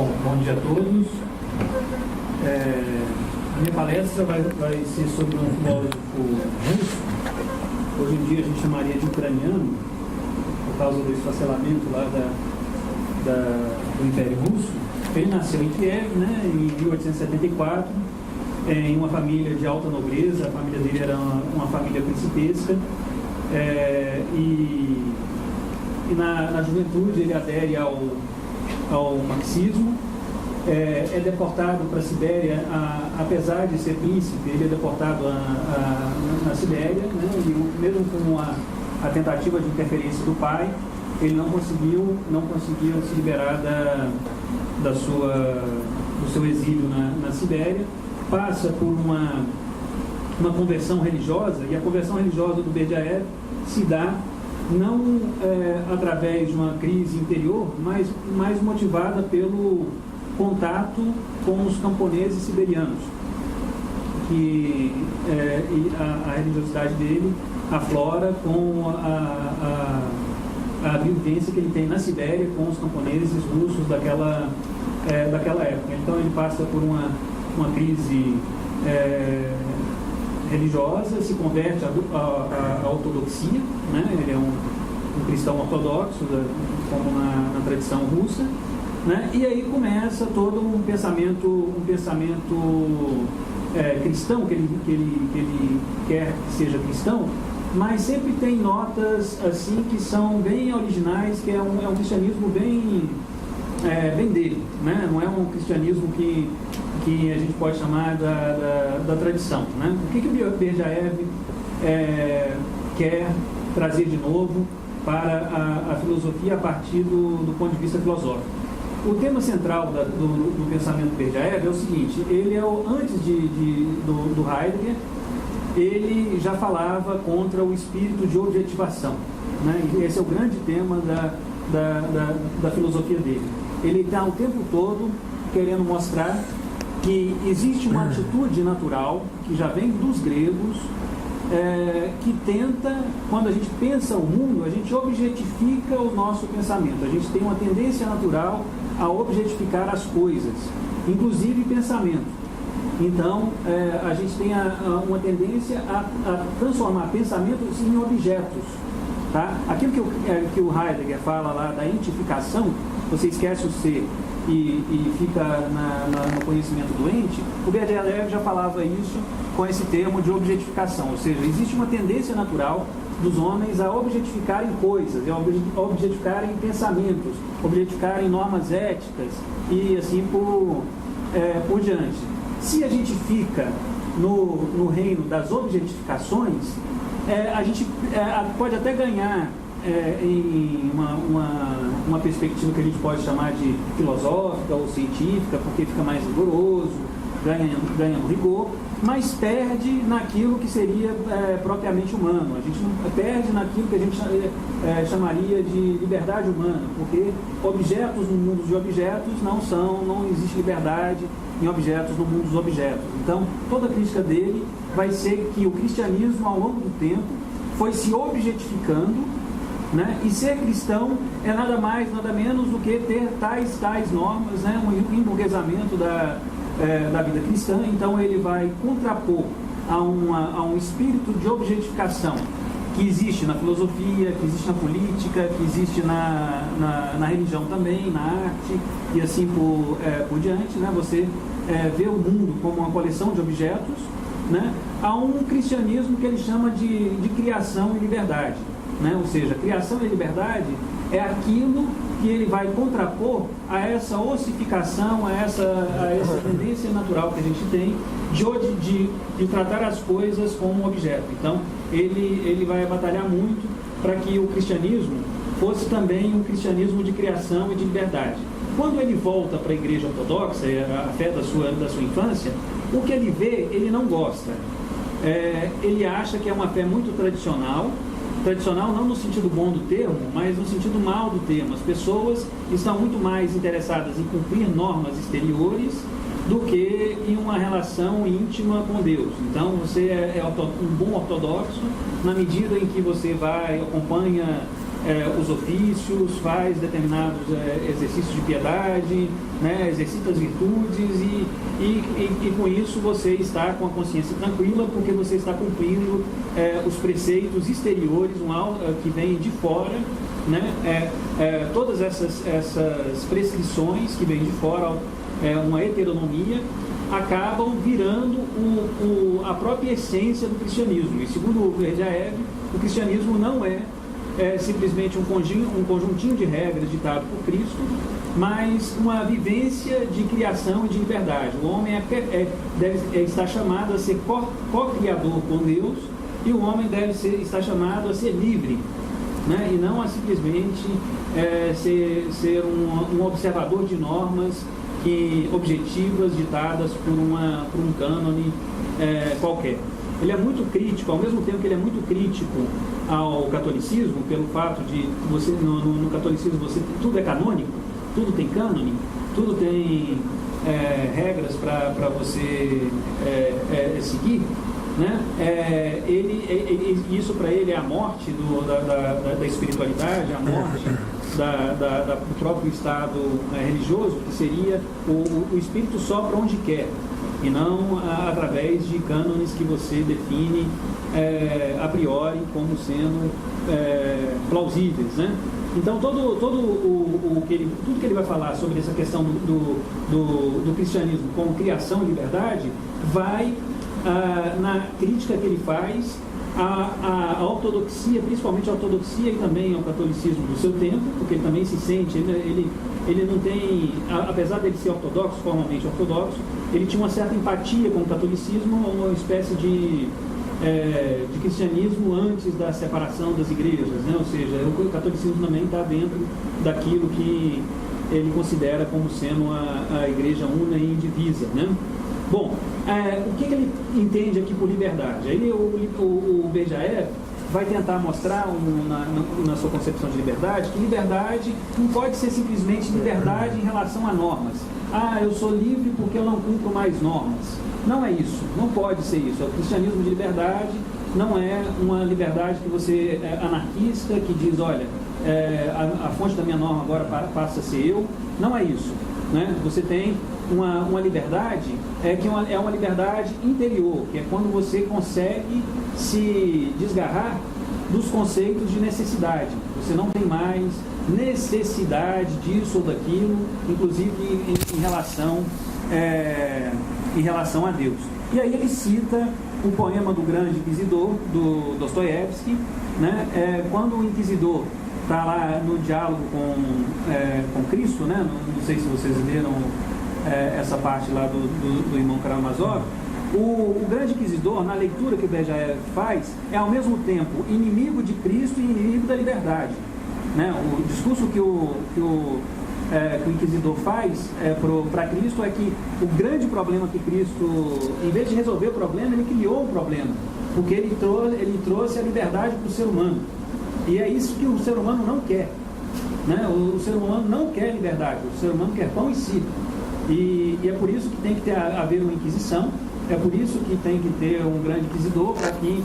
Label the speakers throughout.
Speaker 1: Bom dia a todos. A minha palestra vai ser sobre um filósofo russo. Hoje em dia a gente chamaria de ucraniano, por causa do esfacelamento lá do Império Russo. Ele nasceu em Kiev, né, em 1874, em uma família de alta nobreza. A família dele era uma família principesca. E na juventude ele adere ao marxismo, é deportado para a Sibéria, apesar de ser príncipe, ele é deportado na Sibéria, né? E mesmo com a tentativa de interferência do pai, ele não conseguiu se liberar do seu exílio na Sibéria. Passa por uma conversão religiosa, e a conversão religiosa do Berdyaev se dá não através de uma crise interior, mas mais motivada pelo contato com os camponeses siberianos, e a religiosidade dele aflora com a vivência que ele tem na Sibéria com os camponeses russos daquela época. Então ele passa por uma crise religiosa, se converte à ortodoxia, né? Ele é um cristão ortodoxo, como na tradição russa, né? E aí começa todo um pensamento cristão, que ele quer que seja cristão, mas sempre tem notas assim que são bem originais, que é um cristianismo bem dele, né? Não é um cristianismo que a gente pode chamar da tradição, né? O que o Berdyaev quer trazer de novo para a filosofia a partir do ponto de vista filosófico? O tema central do pensamento Berdyaev é o seguinte: ele antes do Heidegger, ele já falava contra o espírito de objetivação, né? E esse é o grande tema da filosofia dele. Ele está o tempo todo querendo mostrar que existe uma atitude natural, que já vem dos gregos, que tenta, quando a gente pensa o mundo, a gente objetifica o nosso pensamento. A gente tem uma tendência natural a objetificar as coisas, inclusive pensamento. Então, a gente tem uma tendência a transformar pensamentos em objetos. Tá? Aquilo que o Heidegger fala lá da entificação, você esquece o ser e fica no conhecimento doente, o Berdyaev já falava isso com esse termo de objetificação, ou seja, existe uma tendência natural dos homens a objetificarem coisas, a objetificarem pensamentos, objetificarem normas éticas e assim por diante. Se a gente fica no reino das objetificações, a gente pode até ganhar em uma perspectiva que a gente pode chamar de filosófica ou científica, porque fica mais rigoroso, ganha um rigor, mas perde naquilo que seria propriamente humano. A gente perde naquilo que a gente chamaria de liberdade humana, porque objetos no mundo de objetos não existe liberdade em objetos no mundo dos objetos. Então, toda a crítica dele vai ser que o cristianismo, ao longo do tempo, foi se objetificando, né? E ser cristão é nada mais, nada menos do que ter tais normas, né? Um emburguesamento da vida cristã. Então ele vai contrapor a um espírito de objetificação que existe na filosofia, que existe na política, que existe na religião também, na arte e assim por diante, né? Você vê o mundo como uma coleção de objetos, né? Há um cristianismo que ele chama de criação e liberdade, né? Ou seja, criação e liberdade é aquilo que ele vai contrapor a essa ossificação, a essa tendência natural que a gente tem de tratar as coisas como um objeto. Então, ele vai batalhar muito para que o cristianismo fosse também um cristianismo de criação e de liberdade. Quando ele volta para a igreja ortodoxa, a fé da sua infância, o que ele vê, ele não gosta. Ele acha que é uma fé muito tradicional não no sentido bom do termo, mas no sentido mal do termo. As pessoas estão muito mais interessadas em cumprir normas exteriores do que em uma relação íntima com Deus. Então você é um bom ortodoxo na medida em que você acompanha os ofícios, faz determinados exercícios de piedade, né, exercita as virtudes e com isso você está com a consciência tranquila, porque você está cumprindo os preceitos exteriores, que vêm de fora, né, todas essas prescrições que vêm de fora, uma heteronomia, acabam virando a própria essência do cristianismo. E segundo o Berdyaev, o cristianismo não é simplesmente um conjuntinho de regras ditado por Cristo, mas uma vivência de criação e de liberdade. O homem deve estar chamado a ser co-criador com Deus, e o homem deve estar chamado a ser livre, né? E não a simplesmente ser um observador de normas objetivas ditadas por um cânone qualquer. Ele é muito crítico, ao mesmo tempo que ele é muito crítico ao catolicismo, pelo fato de você no catolicismo tudo é canônico, tudo tem cânone, tudo tem regras para você seguir, né? Isso para ele é a morte da espiritualidade, a morte do próprio estado religioso, que seria o espírito sopra onde quer, e não através de cânones que você define a priori como sendo plausíveis, né? Então tudo que ele vai falar sobre essa questão do cristianismo como criação e liberdade vai na crítica que ele faz à ortodoxia, principalmente à ortodoxia e também ao catolicismo do seu tempo, porque ele também se sente, ele não tem, apesar dele ser ortodoxo, formalmente ortodoxo, ele tinha uma certa empatia com o catolicismo, uma espécie de cristianismo antes da separação das igrejas, né? Ou seja, o catolicismo também está dentro daquilo que ele considera como sendo a igreja una e indivisa, né? Bom, o que ele entende aqui por liberdade? O Berdyaev vai tentar mostrar na sua concepção de liberdade que liberdade não pode ser simplesmente liberdade em relação a normas. Eu sou livre porque eu não cumpro mais normas. Não é isso, não pode ser isso. O cristianismo de liberdade não é uma liberdade que você é anarquista, que diz, olha, a fonte da minha norma agora passa a ser eu. Não é isso, né? Você tem uma liberdade que é uma liberdade interior, que é quando você consegue se desgarrar dos conceitos de necessidade. Você não tem mais necessidade disso ou daquilo, inclusive em relação a Deus. E aí ele cita o poema do grande inquisidor, do Dostoiévski, né? Quando o inquisidor está lá no diálogo com Cristo, né? Não sei se vocês leram essa parte lá do irmão Karamazov. O grande inquisidor, na leitura que o Berdyaev faz, é ao mesmo tempo inimigo de Cristo e inimigo da liberdade, né? O discurso que o inquisidor faz para Cristo é que o grande problema que Cristo, em vez de resolver o problema, ele criou o problema, porque ele trouxe a liberdade para o ser humano, e é isso que o ser humano não quer, né? O ser humano não quer liberdade, o ser humano quer pão e circo, e é por isso que tem que haver uma inquisição. É por isso que tem que ter um grande inquisidor, para que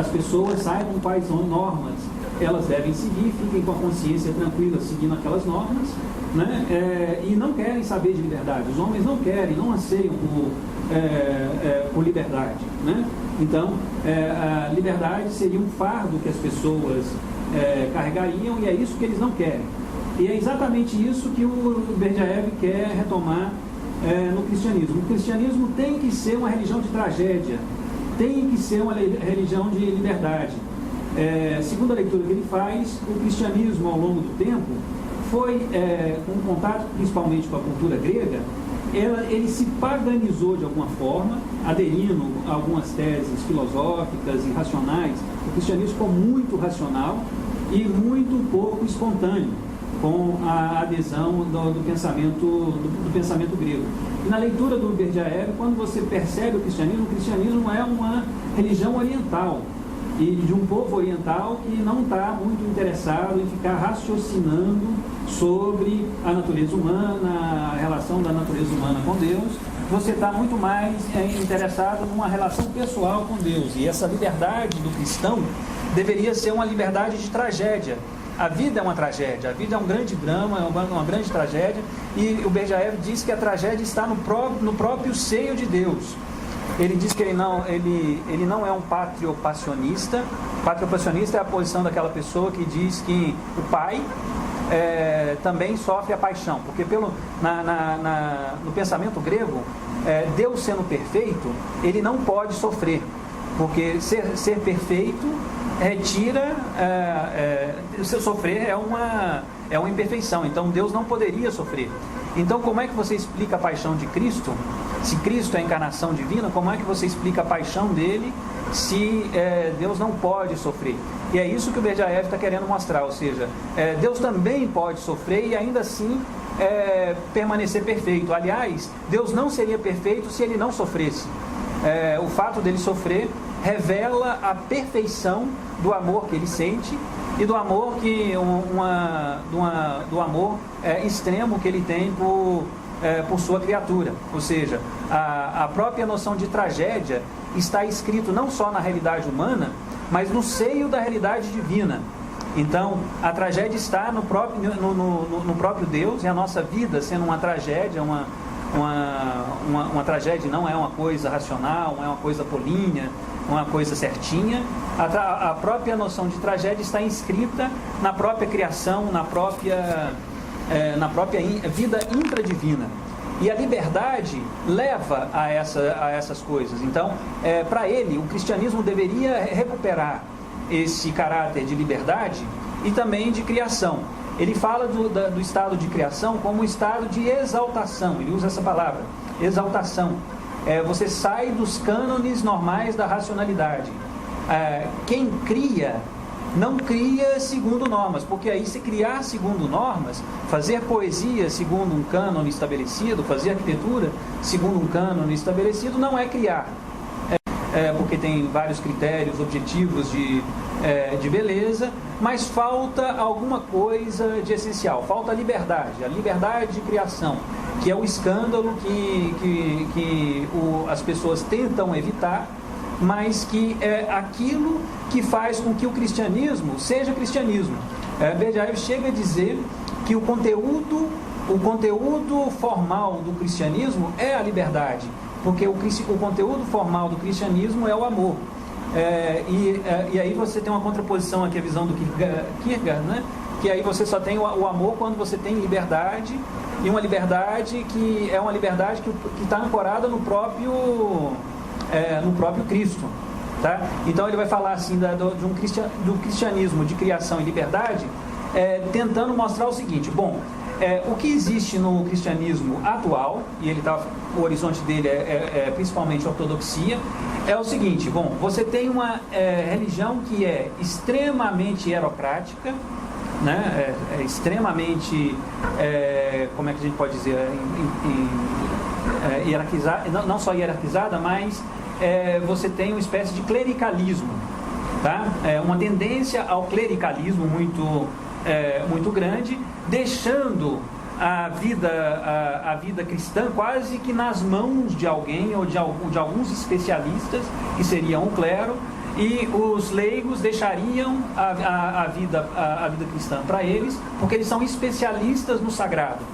Speaker 1: as pessoas saibam quais são normas elas devem seguir, fiquem com a consciência tranquila seguindo aquelas normas, né? E não querem saber de liberdade. Os homens não querem, não anseiam por liberdade, né? Então, a liberdade seria um fardo que as pessoas carregariam, e é isso que eles não querem. E é exatamente isso que o Berdyaev quer retomar no cristianismo. O cristianismo tem que ser uma religião de tragédia, tem que ser uma religião de liberdade. Segundo a leitura que ele faz, o cristianismo ao longo do tempo foi, com contato principalmente com a cultura grega, ele se paganizou de alguma forma, aderindo a algumas teses filosóficas e racionais. O cristianismo ficou muito racional e muito pouco espontâneo com a adesão do pensamento grego. E na leitura do Berdyaev, quando você percebe o cristianismo é uma religião oriental, e de um povo oriental que não está muito interessado em ficar raciocinando sobre a natureza humana, a relação da natureza humana com Deus. Você está muito mais interessado numa relação pessoal com Deus. E essa liberdade do cristão deveria ser uma liberdade de tragédia. A vida é uma tragédia, a vida é um grande drama, é uma grande tragédia, e o Berdyaev diz que a tragédia está no próprio seio de Deus. Ele diz que ele não é um patriopassionista. Patriopassionista é a posição daquela pessoa que diz que o pai também sofre a paixão, porque no pensamento grego, Deus sendo perfeito, ele não pode sofrer, porque ser perfeito retira, se sofrer é uma imperfeição, então Deus não poderia sofrer. Então como é que você explica a paixão de Cristo? Se Cristo é a encarnação divina, como é que você explica a paixão dele se Deus não pode sofrer? E é isso que o Berdyaev está querendo mostrar, ou seja, Deus também pode sofrer e ainda assim permanecer perfeito. Aliás, Deus não seria perfeito se ele não sofresse. O fato dele sofrer revela a perfeição do amor que ele sente e do amor do amor extremo que ele tem por sua criatura. Ou seja, a própria noção de tragédia está escrito não só na realidade humana, mas no seio da realidade divina. Então, a tragédia está no próprio Deus, e a nossa vida sendo uma tragédia, uma tragédia não é uma coisa racional, não é uma coisa polínea, uma coisa certinha. A própria noção de tragédia está inscrita na própria criação, na própria vida intradivina. E a liberdade leva a essas coisas. Então, para ele, o cristianismo deveria recuperar esse caráter de liberdade e também de criação. Ele fala do estado de criação como um estado de exaltação. Ele usa essa palavra, exaltação. Você sai dos cânones normais da racionalidade. Quem cria, não cria segundo normas, porque aí se criar segundo normas, fazer poesia segundo um cânone estabelecido, fazer arquitetura segundo um cânone estabelecido, não é criar. Porque tem vários critérios objetivos de beleza, mas falta alguma coisa de essencial, falta a liberdade de criação, que é o escândalo que as pessoas tentam evitar, mas que é aquilo que faz com que o cristianismo seja cristianismo. Berdyaev chega a dizer que o conteúdo formal do cristianismo é a liberdade, porque o conteúdo formal do cristianismo é o amor. E aí você tem uma contraposição aqui, a visão do Kierkegaard, né? Que aí você só tem o amor quando você tem liberdade, e uma liberdade que é uma liberdade que está ancorada no próprio Cristo. Tá? Então ele vai falar assim do cristianismo de criação e liberdade, tentando mostrar o seguinte: bom, o que existe no cristianismo atual, e o horizonte dele é principalmente a ortodoxia, é o seguinte: bom, você tem uma religião que é extremamente hierocrática, né? Extremamente, como é que a gente pode dizer, hierarquizada, não só hierarquizada, mas você tem uma espécie de clericalismo, tá? Uma tendência ao clericalismo muito grande, deixando a vida cristã quase que nas mãos de alguém ou de alguns especialistas, que seriam o clero, e os leigos deixariam a vida cristã para eles, porque eles são especialistas no sagrado,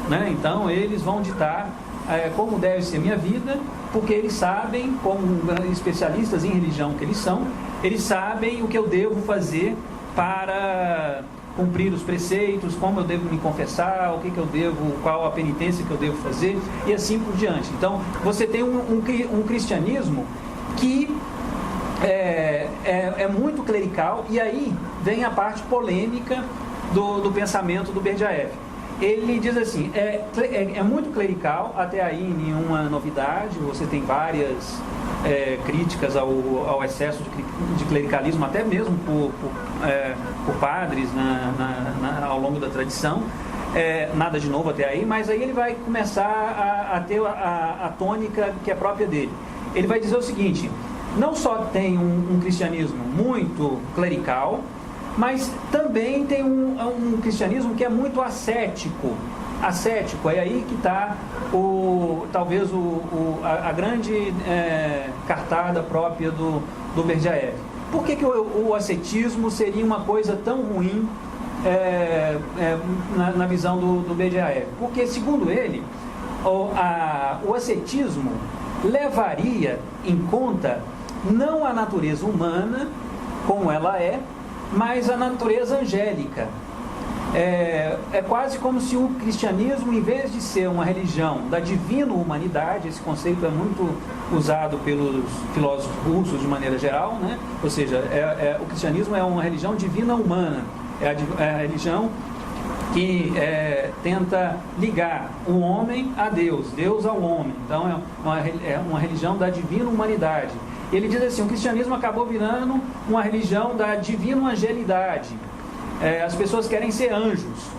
Speaker 1: né? Então eles vão ditar como deve ser minha vida, porque eles sabem, como especialistas em religião que eles são, eles sabem o que eu devo fazer para cumprir os preceitos, como eu devo me confessar, qual a penitência que eu devo fazer, e assim por diante. Então, você tem um cristianismo que é muito clerical, e aí vem a parte polêmica do pensamento do Berdyaev. Ele diz assim, é muito clerical, até aí nenhuma novidade, você tem várias críticas ao excesso de clericalismo, até mesmo por padres ao longo da tradição, nada de novo até aí, mas aí ele vai começar a ter a tônica que é própria dele. Ele vai dizer o seguinte: não só tem um cristianismo muito clerical, mas também tem um cristianismo que é muito ascético. É aí que está talvez a grande cartada própria do Berdyaev.
Speaker 2: Por que o ascetismo seria uma coisa tão ruim na visão do BJF? Porque, segundo ele, o ascetismo levaria em conta não a natureza humana, como ela é, mas a natureza angélica. É quase como se o cristianismo, em vez de ser uma religião da divina humanidade, esse conceito é muito usado pelos filósofos russos de maneira geral, né? Ou seja, o cristianismo é uma religião divina humana, é a religião que tenta ligar o homem a Deus, Deus ao homem. Então é uma religião da divina humanidade. Ele diz assim: o cristianismo acabou virando uma religião da divina angelidade. As pessoas querem ser anjos,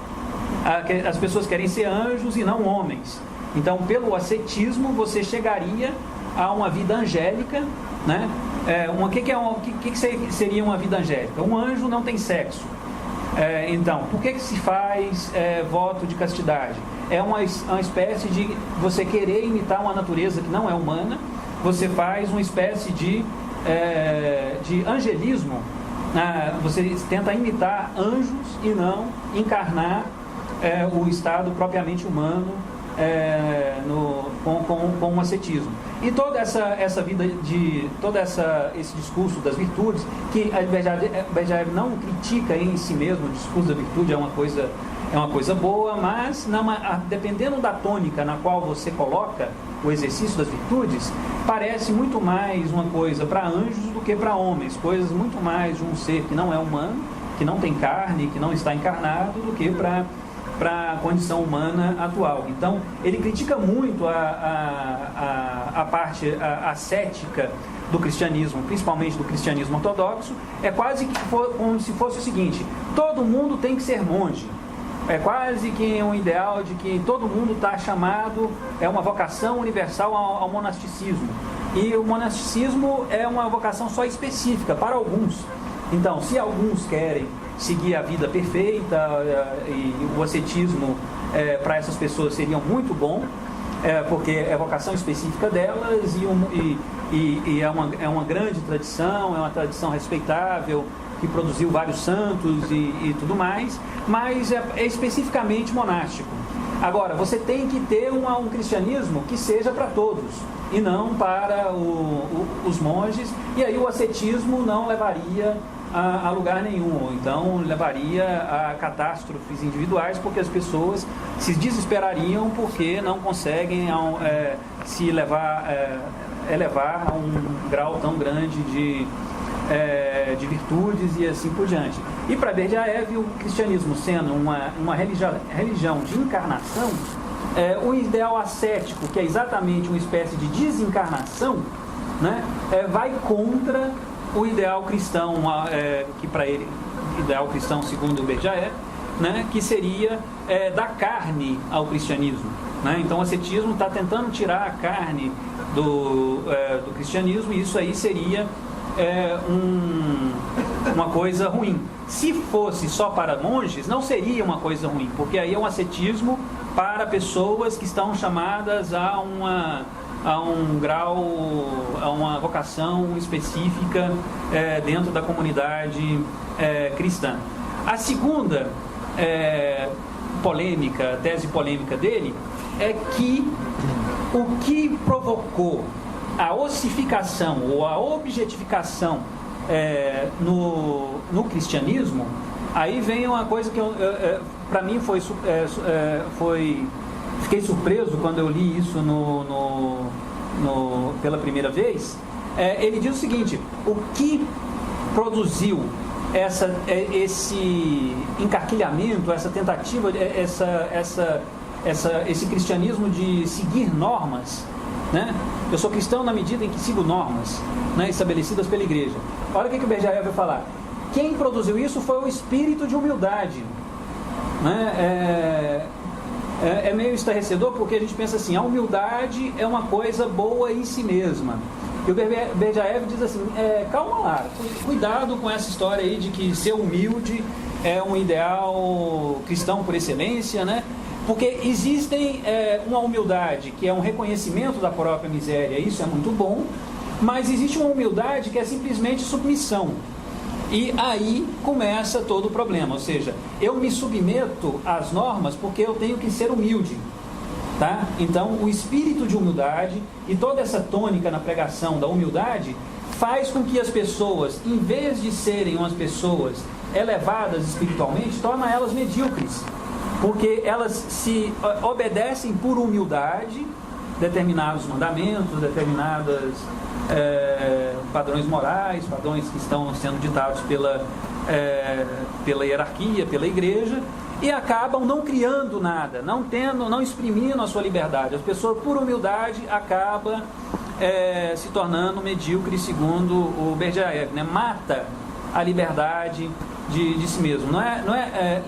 Speaker 2: as pessoas querem ser anjos e não homens. Então, pelo ascetismo, você chegaria a uma vida angélica, né? O que seria uma vida angélica? Um anjo não tem sexo. Então, por que se faz voto de castidade? É uma espécie de você querer imitar uma natureza que não é humana. Você faz uma espécie de angelismo. Você tenta imitar anjos e não encarnar o estado propriamente humano com o ascetismo. E toda essa vida esse discurso das virtudes, que a BJF não critica em si mesmo, o discurso da virtude é uma coisa boa, mas dependendo da tônica na qual você coloca o exercício das virtudes, parece muito mais uma coisa para anjos do que para homens, coisas muito mais de um ser que não é humano, que não tem carne, que não está encarnado, do que para a condição humana atual. Então, ele critica muito a parte ascética do cristianismo, principalmente do cristianismo ortodoxo. É quase como se fosse o seguinte: todo mundo tem que ser monge. É quase que um ideal de que todo mundo está chamado, é uma vocação universal ao monasticismo. E o monasticismo é uma vocação só específica para alguns. Então, se alguns querem seguir a vida perfeita, e o ascetismo para essas pessoas seria muito bom, porque é vocação específica delas e é uma grande tradição, é uma tradição respeitável, que produziu vários santos e tudo mais, mas é especificamente monástico. Agora, você tem que ter um cristianismo que seja para todos, e não para os monges, e aí o ascetismo não levaria a lugar nenhum, então levaria a catástrofes individuais, porque as pessoas se desesperariam porque não conseguem se elevar a um grau tão grande de virtudes e assim por diante. E para Berdyaev, o cristianismo sendo uma religião de encarnação, o ideal ascético, que é exatamente uma espécie de desencarnação, né, vai contra o ideal cristão, que para ele, ideal cristão segundo Berdyaev, né, que seria da carne ao cristianismo, né? Então o ascetismo está tentando tirar a carne do cristianismo, e isso aí seria uma coisa ruim. Se fosse só para monges, não seria uma coisa ruim, porque aí é um ascetismo para pessoas que estão chamadas a um grau, a uma vocação específica dentro da comunidade cristã. A segunda tese polêmica dele é que o que provocou a ossificação ou a objetificação no cristianismo, aí vem uma coisa que para mim fiquei surpreso quando eu li isso pela primeira vez. Ele diz o seguinte: o que produziu esse encarquilhamento, essa tentativa, esse cristianismo de seguir normas, né? Eu sou cristão na medida em que sigo normas, né, estabelecidas pela igreja. Olha o que o Berdyaev vai falar. Quem produziu isso foi o espírito de humildade, né? É meio estarrecedor, porque a gente pensa assim: a humildade é uma coisa boa em si mesma. E o Berdyaev diz assim: calma lá, cuidado com essa história aí de que ser humilde é um ideal cristão por excelência, né? Porque existem uma humildade que é um reconhecimento da própria miséria, isso é muito bom, Mas existe uma humildade que é simplesmente submissão. E aí começa todo o problema, ou seja, eu me submeto às normas porque eu tenho que ser humilde, tá? Então o espírito de humildade e toda essa tônica na pregação da humildade faz com que as pessoas, em vez de serem umas pessoas elevadas espiritualmente, torna elas medíocres, porque elas se obedecem por humildade determinados mandamentos, determinadas padrões morais, padrões que estão sendo ditados pela hierarquia, pela igreja, e acabam não criando nada, não exprimindo a sua liberdade. As pessoas, por humildade, acabam se tornando medíocres, segundo o Berdyaev, né? Mata a liberdade de si mesmo.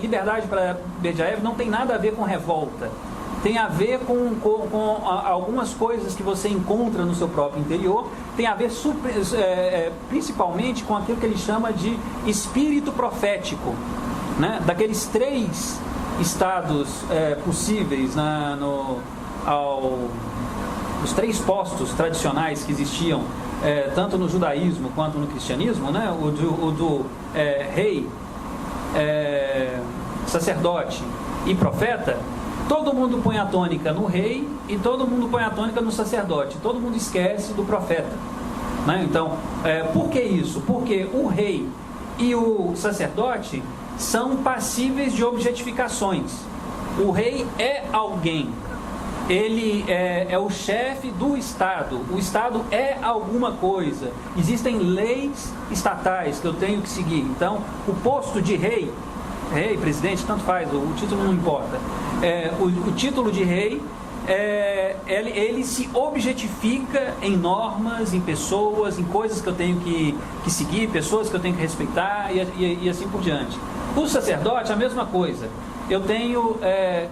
Speaker 2: Liberdade para Berdyaev não tem nada a ver com revolta. Tem a ver com algumas coisas que você encontra no seu próprio interior, tem a ver principalmente com aquilo que ele chama de espírito profético, né? Daqueles 3 estados possíveis, os 3 postos tradicionais que existiam, tanto no judaísmo quanto no cristianismo, né? O do rei, sacerdote e profeta. Todo mundo põe a tônica no rei e todo mundo põe a tônica no sacerdote. Todo mundo esquece do profeta, né? Então, por que isso? Porque o rei e o sacerdote são passíveis de objetificações. O rei é alguém. Ele é o chefe do Estado. O Estado é alguma coisa. Existem leis estatais que eu tenho que seguir. Então, o posto de rei, presidente, tanto faz, o título não importa. O título de rei, ele se objetifica em normas, em pessoas, em coisas que eu tenho que seguir, pessoas que eu tenho que respeitar e assim por diante. O sacerdote, a mesma coisa. Eu tenho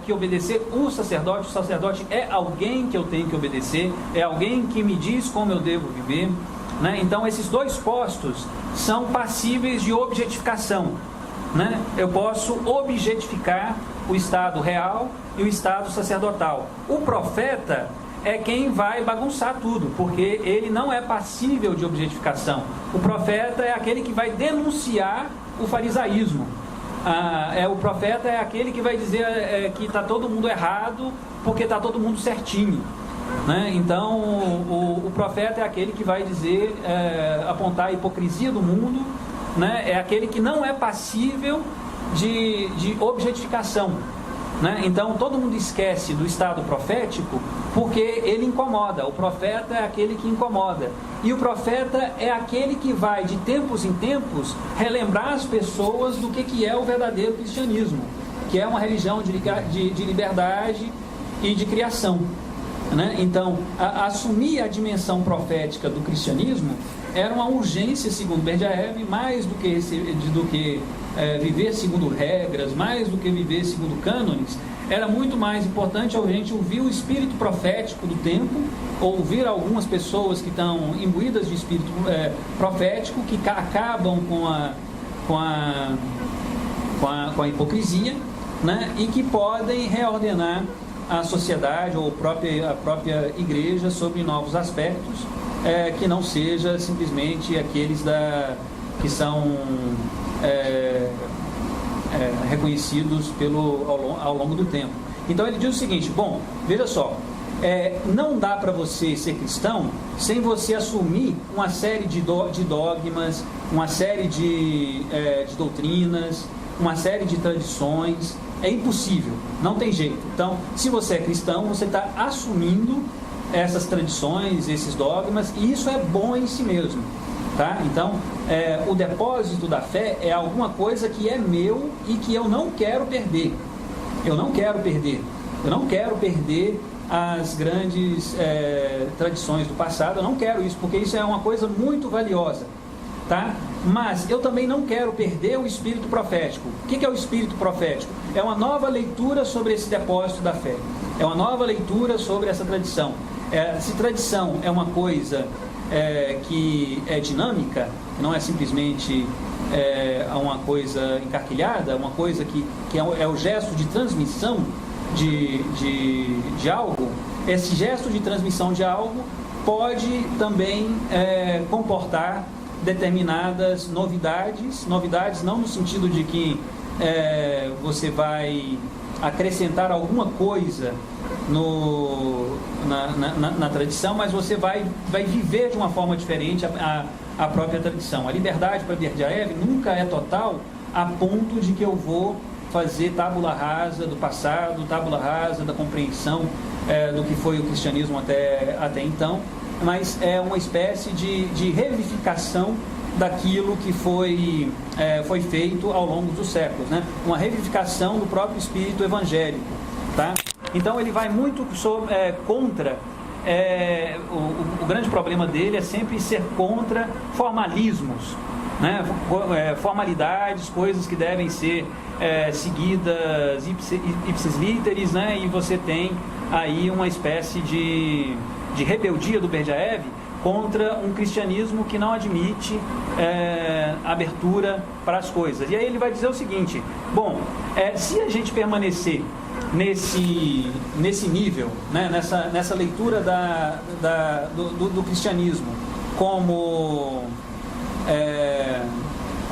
Speaker 2: que obedecer o sacerdote é alguém que eu tenho que obedecer, é alguém que me diz como eu devo viver, né? Então esses 2 postos são passíveis de objetificação, né? Eu posso objetificar o estado real e o estado sacerdotal. O profeta é quem vai bagunçar tudo, porque ele não é passível de objetificação. O profeta é aquele que vai denunciar o farisaísmo. O profeta é aquele que vai dizer que está todo mundo errado porque está todo mundo certinho, né? Então o profeta é aquele que vai dizer, apontar a hipocrisia do mundo, né? É aquele que não é passível de objetificação, né? Então todo mundo esquece do estado profético porque ele incomoda. O profeta é aquele que incomoda, e o profeta é aquele que vai de tempos em tempos relembrar as pessoas do que é o verdadeiro cristianismo, que é uma religião de liberdade e de criação, né? Então assumir a dimensão profética do cristianismo era uma urgência, segundo Berdyaev, mais do que viver segundo regras, mais do que viver segundo cânones. Era muito mais importante a gente ouvir o espírito profético do tempo, ouvir algumas pessoas que estão imbuídas de espírito profético, que acabam com a hipocrisia, né? E que podem reordenar a sociedade ou a própria igreja sobre novos aspectos, que não seja simplesmente aqueles que são reconhecidos ao longo do tempo. Então ele diz o seguinte: bom, veja só, não dá para você ser cristão sem você assumir uma série de dogmas, uma série de doutrinas, uma série de tradições. É impossível, não tem jeito. Então, se você é cristão, você está assumindo essas tradições, esses dogmas, e isso é bom em si mesmo, tá? Então, o depósito da fé é alguma coisa que é meu e que eu não quero perder. Eu não quero perder as grandes tradições do passado. Eu não quero isso, porque isso é uma coisa muito valiosa, tá? Mas eu também não quero perder o espírito profético. O que é o espírito profético? É uma nova leitura sobre esse depósito da fé. É uma nova leitura sobre essa tradição. Se tradição é uma coisa que é dinâmica, não é simplesmente uma coisa encarquilhada, uma coisa que é o gesto de transmissão de algo. Esse gesto de transmissão de algo pode também comportar determinadas novidades não no sentido de que você vai acrescentar alguma coisa na tradição, mas você vai viver de uma forma diferente a própria tradição. A liberdade para Berdyaev nunca é total a ponto de que eu vou fazer tábula rasa do passado, tábula rasa da compreensão do que foi o cristianismo até então, mas é uma espécie de revivificação daquilo que foi feito ao longo dos séculos, né? Uma revivificação do próprio espírito evangélico, tá? Então ele vai muito contra, o grande problema dele é sempre ser contra formalismos, né? Formalidades, coisas que devem ser seguidas ipsis literis, né? E você tem aí uma espécie de rebeldia do Berdyaev contra um cristianismo que não admite abertura para as coisas. E aí ele vai dizer o seguinte: bom, se a gente permanecer nesse nível, né, nessa leitura do cristianismo como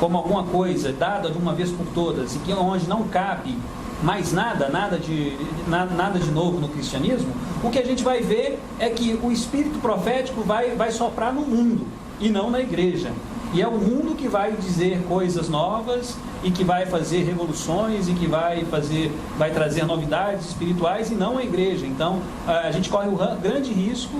Speaker 2: alguma coisa dada de uma vez por todas, e onde não cabe mais nada de novo no cristianismo, o que a gente vai ver é que o espírito profético vai soprar no mundo e não na igreja. E é o mundo que vai dizer coisas novas e que vai fazer revoluções e que vai trazer novidades espirituais, e não a igreja. Então a gente corre o grande risco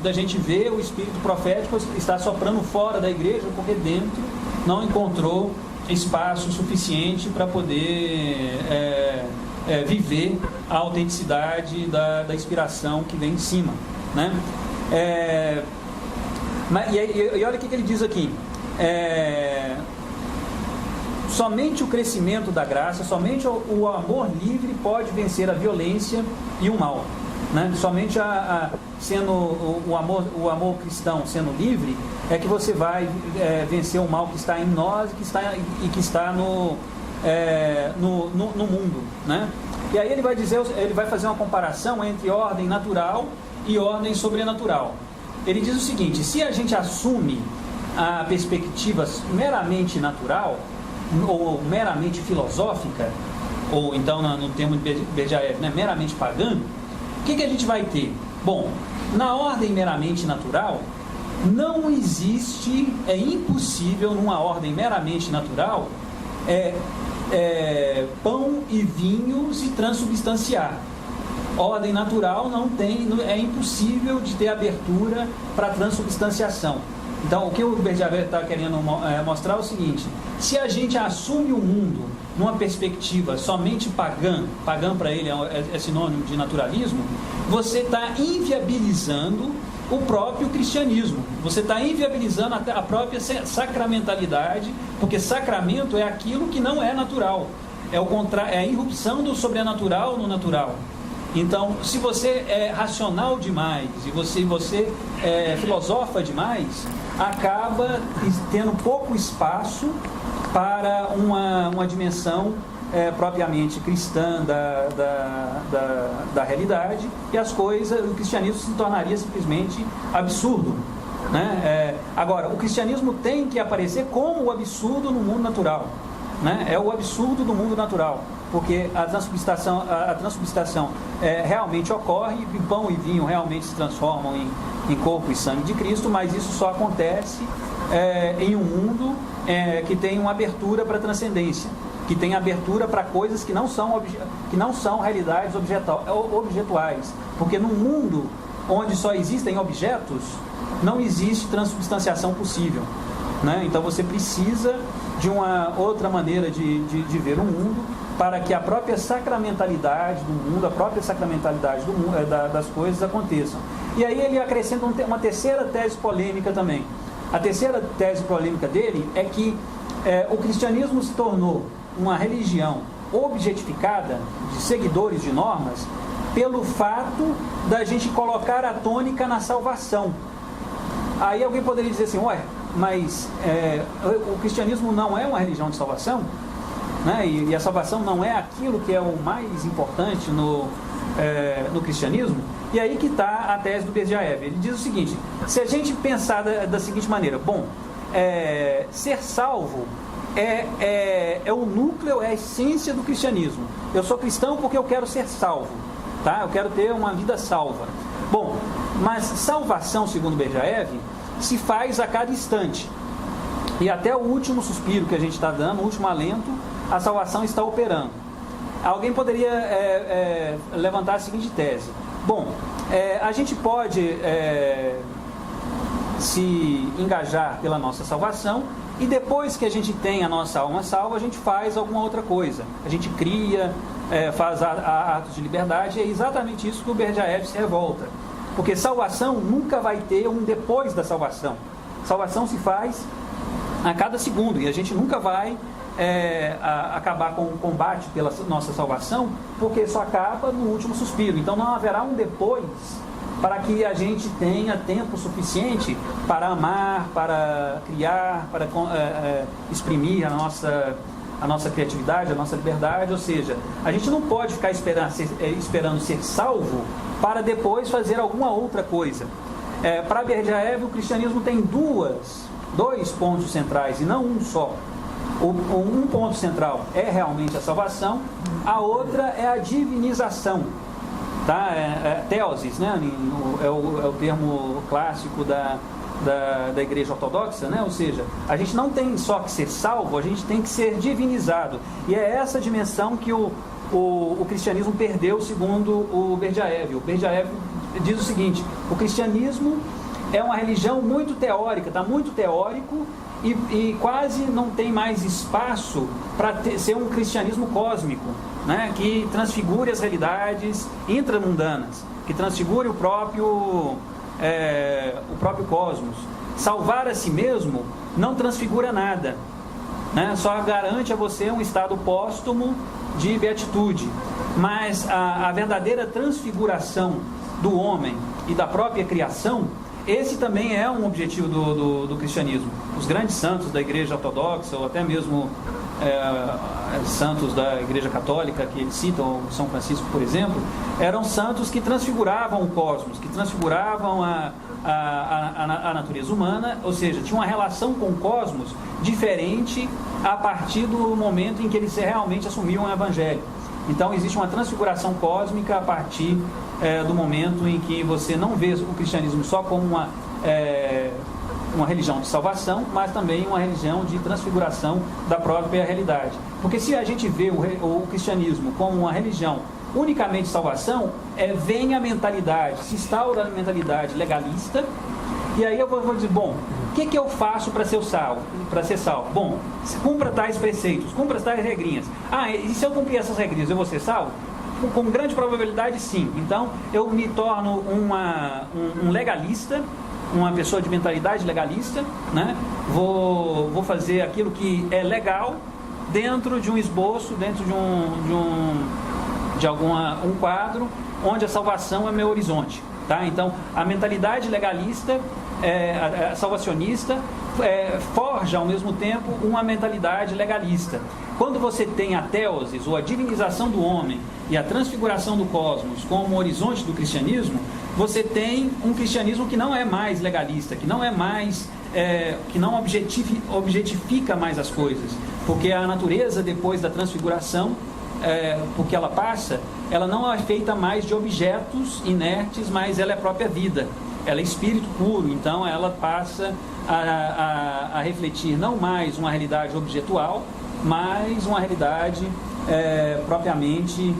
Speaker 2: da gente ver o espírito profético estar soprando fora da igreja, porque dentro não encontrou espaço suficiente para poder viver a autenticidade da inspiração que vem de cima, né? E olha o que ele diz aqui: somente o crescimento da graça, somente o amor livre pode vencer a violência e o mal, né? Somente sendo o amor cristão sendo livre é que você vai vencer o mal que está em nós e que está no mundo, né? E aí ele vai fazer uma comparação entre ordem natural e ordem sobrenatural. Ele diz o seguinte: se a gente assume a perspectiva meramente natural ou meramente filosófica, ou então no termo de Berdyaev, né, meramente pagã, o que a gente vai ter? Bom, na ordem meramente natural, não existe, é impossível numa ordem meramente natural pão e vinho se transubstanciar. Ordem natural é impossível de ter abertura para transubstanciação. Então o que o Berdyaev está querendo mostrar é o seguinte: se a gente assume o mundo numa perspectiva somente pagã para ele é sinônimo de naturalismo, você está inviabilizando o próprio cristianismo, você está inviabilizando a própria sacramentalidade, porque sacramento é aquilo que não é natural, é a irrupção do sobrenatural no natural. Então, se você é racional demais e você filosofa demais, acaba tendo pouco espaço para uma dimensão propriamente cristã da realidade, e o cristianismo se tornaria simplesmente absurdo, né? Agora, o cristianismo tem que aparecer como o absurdo no mundo natural, né? É o absurdo do mundo natural, porque a transubstanciação realmente ocorre, e pão e vinho realmente se transformam em corpo e sangue de Cristo, mas isso só acontece em um mundo que tem uma abertura para a transcendência, que tem abertura para coisas que não são realidades objetuais, porque num mundo onde só existem objetos, não existe transubstanciação possível, né? Então você precisa de uma outra maneira de ver o mundo, para que a própria sacramentalidade do mundo, das coisas aconteçam. E aí ele acrescenta uma terceira tese polêmica também. A terceira tese polêmica dele é que o cristianismo se tornou uma religião objetificada, de seguidores de normas, pelo fato da gente colocar a tônica na salvação. Aí alguém poderia dizer assim: ué, mas o cristianismo não é uma religião de salvação, né? E a salvação não é aquilo que é o mais importante no cristianismo. E aí que está a tese do Berdyaev. Ele diz o seguinte: se a gente pensar da seguinte maneira, bom, ser salvo é o núcleo, é a essência do cristianismo. Eu sou cristão porque eu quero ser salvo, tá? Eu quero ter uma vida salva. Bom, mas salvação, segundo Berdyaev, se faz a cada instante. E até o último suspiro que a gente está dando, o último alento, a salvação está operando. Alguém poderia levantar a seguinte tese: bom, a gente pode se engajar pela nossa salvação, e depois que a gente tem a nossa alma salva, a gente faz alguma outra coisa. A gente cria, faz atos de liberdade. E é exatamente isso que o Berdyaev se revolta. Porque salvação nunca vai ter um depois da salvação. Salvação se faz a cada segundo, e a gente nunca vai acabar com o combate pela nossa salvação, porque só acaba no último suspiro. Então não haverá um depois para que a gente tenha tempo suficiente para amar, para criar, para exprimir a nossa criatividade, a nossa liberdade. Ou seja, a gente não pode ficar esperando ser salvo para depois fazer alguma outra coisa. Para Berdyaev, o cristianismo tem dois pontos centrais e não um só. Um ponto central é realmente a salvação, a outra é a divinização. Tá? Theosis, né? É o termo clássico da igreja ortodoxa, né? Ou seja, a gente não tem só que ser salvo, a gente tem que ser divinizado. E é essa dimensão que o cristianismo perdeu, segundo o Berdyaev. O Berdyaev diz o seguinte: o cristianismo é uma religião muito teórica, está muito teórico, e quase não tem mais espaço para ser um cristianismo cósmico, né, que transfigure as realidades intramundanas, que transfigure o próprio cosmos. Salvar a si mesmo não transfigura nada, né, só garante a você um estado póstumo de beatitude. Mas a verdadeira transfiguração do homem e da própria criação, esse também é um objetivo do cristianismo. Os grandes santos da igreja ortodoxa, ou até mesmo santos da igreja católica, que eles citam, São Francisco, por exemplo, eram santos que transfiguravam o cosmos, que transfiguravam a natureza humana, ou seja, tinha uma relação com o cosmos diferente a partir do momento em que eles realmente assumiam o evangelho. Então existe uma transfiguração cósmica a partir do momento em que você não vê o cristianismo só como uma religião de salvação, mas também uma religião de transfiguração da própria realidade. Porque se a gente vê o cristianismo como uma religião unicamente de salvação, vem a mentalidade, se instaura a mentalidade legalista, e aí eu vou dizer, bom, o que eu faço para ser salvo? Bom, cumpra tais preceitos, cumpra tais regrinhas. E se eu cumprir essas regrinhas, eu vou ser salvo? Com grande probabilidade, sim. Então, eu me torno um legalista, uma pessoa de mentalidade legalista, né? Vou fazer aquilo que é legal dentro de um esboço, dentro de um quadro onde a salvação é meu horizonte. Tá? Então, a mentalidade legalista, a salvacionista, forja ao mesmo tempo uma mentalidade legalista. Quando você tem a theosis, ou a divinização do homem, e a transfiguração do cosmos como horizonte do cristianismo, você tem um cristianismo que não é mais legalista, que não é mais, que não objetifica mais as coisas, porque a natureza depois da transfiguração, porque ela passa, ela não é feita mais de objetos inertes, mas ela é a própria vida, ela é espírito puro. Então ela passa a refletir não mais uma realidade objetual, mas uma realidade propriamente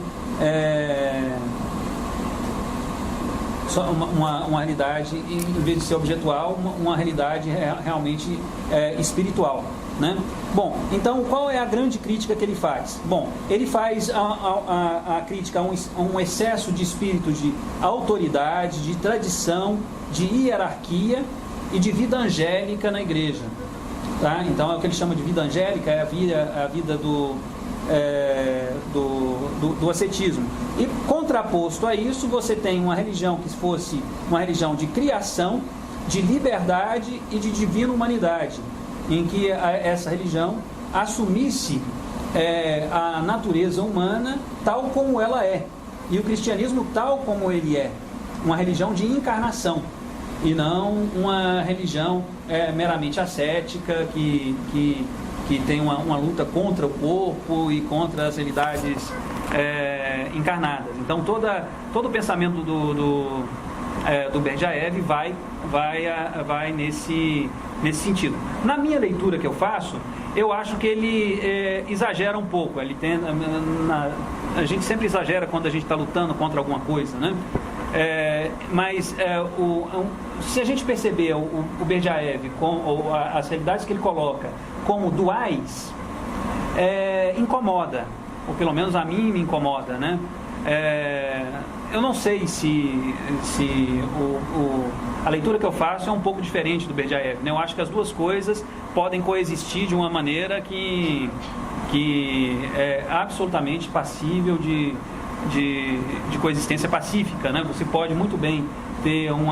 Speaker 2: uma realidade, em vez de ser objetual, uma realidade realmente espiritual, né? Bom, então qual é a grande crítica que ele faz? Bom, ele faz a crítica a um excesso de espírito de autoridade, de tradição, de hierarquia e de vida angélica na igreja, tá? Então é o que ele chama de vida angélica, é a vida do ascetismo. E contraposto a isso, você tem uma religião que fosse uma religião de criação, de liberdade e de divina humanidade, em que essa religião assumisse a natureza humana tal como ela é, e o cristianismo tal como ele é, uma religião de encarnação, e não uma religião meramente ascética que tem uma luta contra o corpo e contra as realidades encarnadas. Então todo o pensamento do Berdyaev vai nesse sentido. Na minha leitura que eu faço, eu acho que ele exagera um pouco. Ele a gente sempre exagera quando a gente está lutando contra alguma coisa, né? Mas se a gente perceber o Berdyaev ou as realidades que ele coloca como duais, incomoda, ou pelo menos a mim me incomoda, né? Eu não sei se a leitura que eu faço é um pouco diferente do Berdyaev, né? Eu acho que as duas coisas podem coexistir de uma maneira que é absolutamente passível de coexistência pacífica, né? Você pode muito bem ter um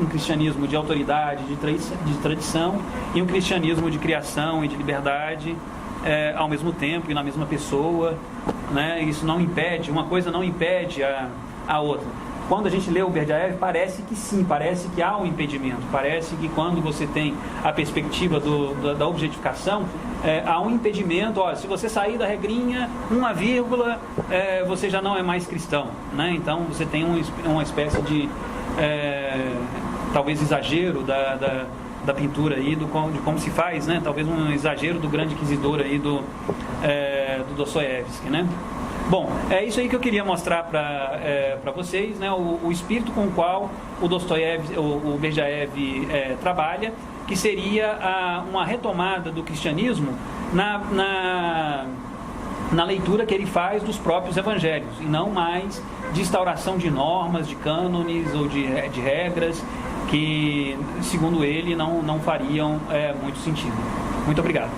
Speaker 2: cristianismo de autoridade, de tradição, e um cristianismo de criação e de liberdade ao mesmo tempo e na mesma pessoa, né? Isso não impede, uma coisa não impede a outra. Quando a gente lê o Berdyaev, parece que sim, parece que há um impedimento, parece que quando você tem a perspectiva da objetificação, há um impedimento. Olha, se você sair da regrinha, uma vírgula, você já não é mais cristão, né? Então você tem uma espécie de talvez exagero da pintura aí, de como se faz, né? Talvez um exagero do grande inquisidor aí do Dostoiévski, né? Bom, é isso aí que eu queria mostrar para vocês, né? O espírito com o qual o Berdyaev trabalha, que seria uma retomada do cristianismo na leitura que ele faz dos próprios evangelhos, e não mais de instauração de normas, de cânones ou de regras que, segundo ele, não fariam muito sentido. Muito obrigado.